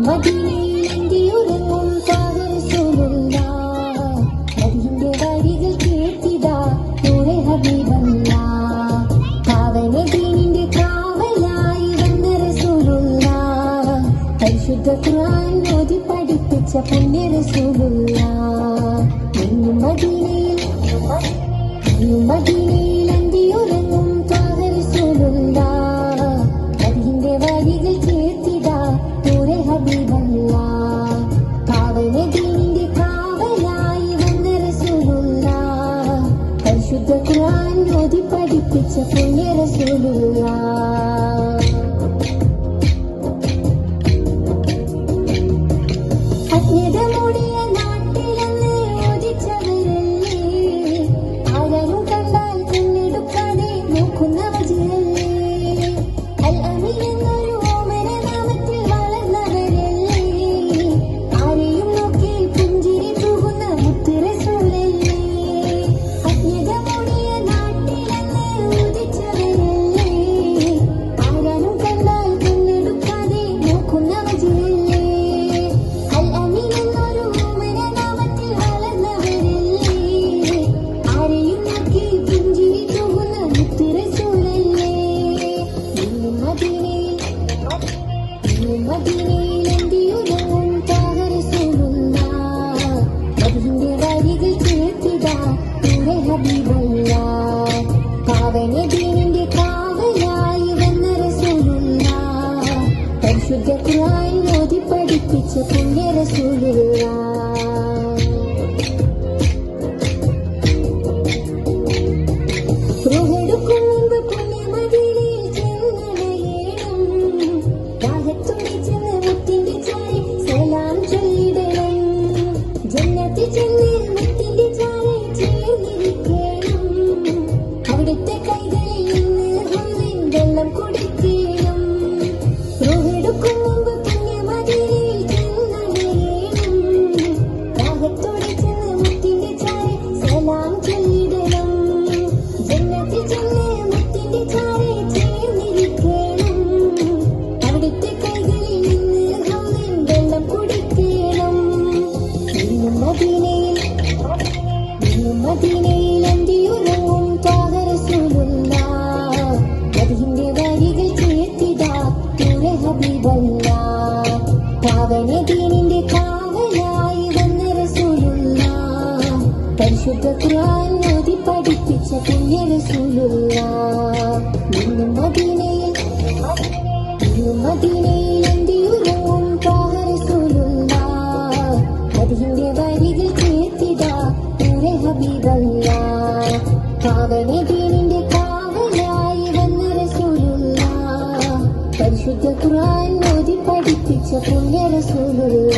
മദീനയിലെന്തിയുറങ്ങും ത്വാഹ റസൂലുള്ള മദീന്റെ വരികൾ കേട്ടിടാ നൂറെ ഹബീബല്ല പാവന ദീനിന്റെ കാവലായി വന്ന റസൂലുള്ള പരിശുദ്ധ ഖുർആൻ ഓതി പഠിപ്പിച്ച പുണ്യ റസൂലുള്ള മദീനയിലെന്തിയുറങ്ങും ത്വാഹ റസൂലുള്ള മദീന്റെ വരികൾ കേട്ടിടാ നൂറെ ഹബീബല്ല പാവന ദീനിന്റെ കാവലായി വന്ന റസൂലുള്ള പരിശുദ്ധ ഖുർആൻ ഓതി പഠിപ്പിച്ച പുണ്യ റസൂലുള്ള അജ്ഞതമൂടിയ നാട്ടിലെന്ന് ഓദിച്ചവരല്ലേ ആരും കണ്ടാൽ കണ്ണെടുക്കാതെ നോക്കുന്ന വജിയല്ലേ അൽ അമീൻ എന്നൊരു ഓമന നാമത്തിൽ വളർന്നവരല്ലേ ആരെയും നോക്കി പുഞ്ചിരി തൂകുന്ന മുത്ത് റസൂലല്ലേ അജ്ഞതമൂടിയ നാട്ടിലെന്ന് ഓദിച്ചവരല്ലേ ആരും കണ്ടാൽ കണ്ണെടുക്കാതെ നോക്കുന്ന വജിയല്ലേ മദീനയിലെന്തിയുറങ്ങും ത്വാഹ റസൂലുള്ള മദീന്റെ വരികൾ കേട്ടിടാ നൂറെ ഹബീബല്ല പാവന ദീനിന്റെ കാവലായി വന്ന റസൂലുള്ള പരിശുദ്ധ ഖുർആൻ ഓതി പഠിപ്പിച്ച പുണ്യ റസൂലുള്ള അവിടുത്തെ കൈകളിൽ നിന്ന് ഹൗദിൻ വെള്ളം കുടിക്കണം റൂഹെടുക്കും മുമ്പ് പുണ്യമദീനയിൽ ചെന്നണയണം ദാഹത്തോടെ ചെന്ന് മുത്തിന്റെ ചാരെ സലാം ചൊല്ലിടണം ജന്നത്തിൽ ചെന്ന് മുത്തിന്റെ ചാരെ ചേർന്നിരിക്കണം അവിടുത്തെ കൈകളിൽ നിന്ന് ഹൗദിൻ വെള്ളം കുടിക്കണം മദീനയിലെന്തിയുറങ്ങും ത്വാഹ റസൂലുള്ള മദീന്റെ വരികൾ കേട്ടിടാ നൂറെ ഹബീബല്ല പാവന ദീനിന്റെ കാവലായി വന്ന റസൂലുള്ള പരിശുദ്ധ ഖുർആൻ ഓതി പഠിപ്പിച്ച പുണ്യ റസൂലുള്ള മദീനയിലെന്തിയുറങ്ങും ത്വാഹ റസൂലുള്ള മദീന്റെ വരികൾ കേട്ടിടാ നൂറെ ഹബീബല്ല പാവന ദീനിന്റെ കാവലായി വന്ന റസൂലുള്ള പരിശുദ്ധ ഖുർആൻ ഓതി പഠിപ്പിച്ച പുണ്യ റസൂലുള്ള